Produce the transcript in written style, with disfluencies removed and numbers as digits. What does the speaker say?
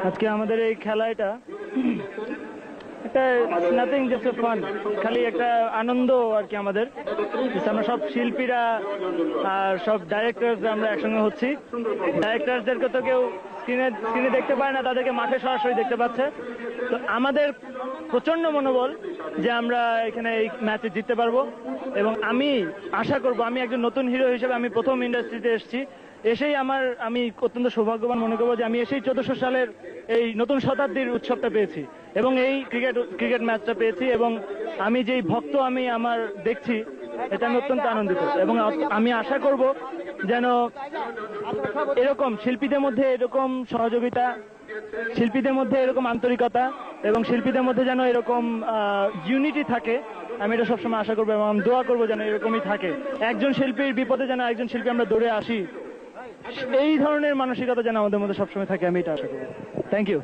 আজকে আমাদের এই খেলাটা একটা নাথিং জাস্ট ফান, খালি একটা আনন্দ আর কি। আমাদের আমরা সব শিল্পীরা আর সব ডাইরেক্টরসরা আমরা একসঙ্গে হচ্ছি। ডাইরেক্টরসদেরকে তো কেউ স্ক্রিনে দেখতে পায় না, তাদেরকে মাঠে সরাসরি দেখতে পাচ্ছে। তো আমাদের প্রচন্ড মনোবল যে আমরা এখানে এই ম্যাচে জিততে পারবো, এবং আমি আশা করব, আমি একজন নতুন হিরো হিসেবে আমি প্রথম ইন্ডাস্ট্রিতে এসেছি, এসেই আমি অত্যন্ত সৌভাগ্যবান মনে করবো যে আমি এসেই 1400 সালের এই নতুন শতাব্দীর উৎসবটা পেয়েছি এবং এই ক্রিকেট ম্যাচটা পেয়েছি, এবং আমি যেই ভক্ত আমি আমার দেখছি, এটা আমি অত্যন্ত আনন্দিত। এবং আমি আশা করব যেন এরকম শিল্পীদের মধ্যে এরকম সহযোগিতা, শিল্পীদের মধ্যে এরকম আন্তরিকতা, এবং শিল্পীদের মধ্যে যেন এরকম ইউনিটি থাকে, আমি এটা সবসময় আশা করবো এবং আমি দোয়া করবো যেন এরকমই থাকে। একজন শিল্পীর বিপদে যেন একজন শিল্পী আমরা দৌড়ে আসি, এই ধরনের মানসিকতা যেন আমাদের মধ্যে সবসময় থাকে, আমি এটা আশা করবো। Thank you.